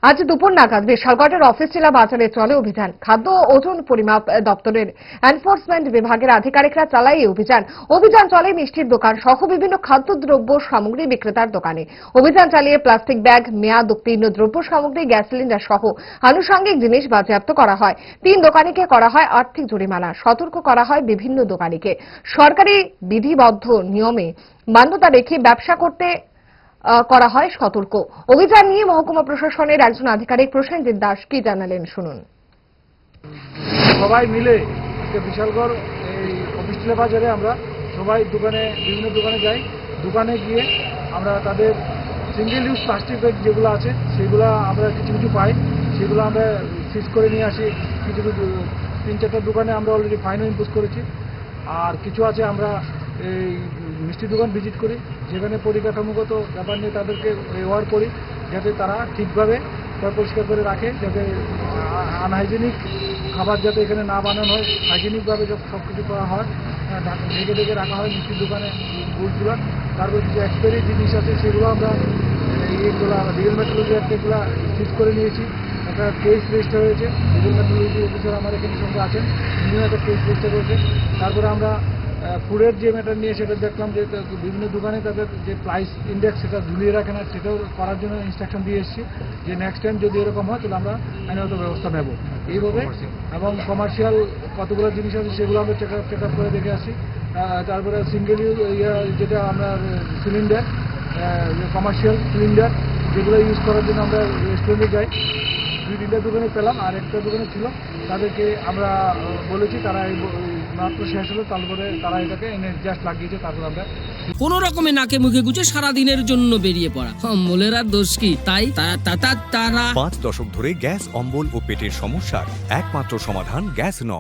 আজ দুপুর নাগাদ বিশালগড়ের অফিস জেলা বাজারে চলে অভিযান। খাদ্য ও ওজন পরিমাপ দপ্তরের এনফোর্সমেন্ট বিভাগের আধিকারিকরা চালায় এই অভিযান চলে মিষ্টির দোকান সহ বিভিন্ন খাদ্যদ্রব্য সামগ্রী বিক্রেতার দোকানে। অভিযান চালিয়ে প্লাস্টিক ব্যাগ, মেয়াদ উত্তীর্ণ দ্রব্য সামগ্রী, গ্যাস সিলিন্ডার সহ আনুষঙ্গিক জিনিস বাজেয়াপ্ত করা হয়। 3 দোকানিকে করা হয় আর্থিক জরিমানা। সতর্ক করা হয় বিভিন্ন দোকানিকে সরকারি বিধিবদ্ধ নিয়মে মান্যতা রেখে ব্যবসা করতে করা হয় সতর্ক। অভিযান নিয়ে মহকুমা প্রশাসনের একজন আধিকারিক প্রসেনজিৎ দাস কি জানালেন শুনুন। সবাই মিলে আজকে বিশালগড় এই অফিস জেলা বাজারে আমরা সবাই বিভিন্ন দোকানে যাই। দোকানে গিয়ে আমরা তাদের সিঙ্গেল ইউজ প্লাস্টিক ব্যাগ যেগুলো আছে সেগুলো আমরা কিছু পাই, সেগুলো আমরা সিজ করে নিয়ে আসি। কিছু 3-4টা দোকানে আমরা অলরেডি ফাইনও ইম্পোজ করেছি। আর কিছু আছে আমরা এই মিষ্টি দোকান ভিজিট করি, যেখানে পরিকাঠামোগত ব্যাপার নিয়ে তাদেরকে ব্যবহার করি, যাতে তারা ঠিকভাবে পরিষ্কার করে রাখে, যাতে আনহাইজেনিক খাবার যাতে এখানে না বানানো হয়, হাইজেনিকভাবে সব কিছু করা হয়, ঢেকে রাখা হয় মিষ্টির দোকানে গুড়গুলো। তারপর কিছু এক্সপায়ারি জিনিস আছে সেগুলো আমরা এইগুলো রিয়েল মেট্রোলজি এগুলো সিজ করে নিয়েছি। একটা কেস রেজিস্টার হয়েছে, রিয়েল মেট্রোলজি অফিসার আমার এখানে সঙ্গে আছেন, উনিও একটা কেস রেজিস্টার করেছে। তারপরে আমরা ফুডের যে ম্যাটার নিয়ে সেটা দেখলাম যে বিভিন্ন দোকানে তাদের যে প্রাইস ইন্ডেক্স সেটা ঝুলিয়ে রাখে না, সেটাও করার জন্য ইনস্ট্রাকশন দিয়ে এসেছি যে নেক্সট টাইম যদি এরকম হয় তাহলে আমরা আইনগত ব্যবস্থা নেব এইভাবে। এবং কমার্শিয়াল কতগুলো জিনিস আছে সেগুলো আমরা চেক আপ করে দেখে আসি। তারপরে সিঙ্গেল যেটা আমরা সিলিন্ডার, কমার্শিয়াল সিলিন্ডার যেগুলো ইউজ করার জন্য আমরা রেস্টুরেন্টে যাই, 2-3টা দোকানে পেলাম, আর একটা দোকানে ছিল, তাদেরকে আমরা বলেছি, তারা মাত্র শেষ হলো তারপরে তারা এটাকে এনে জাস্ট লাগিয়েছে। তারপর আমরা কোন রকমে নাকে মুখে গুজে সারাদিনের জন্য বেরিয়ে পড়া, অম্বলের আর দোষ কি? তাই তারা 5 দশক ধরে গ্যাস, অম্বল ও পেটের সমস্যার একমাত্র সমাধান গ্যাস নল।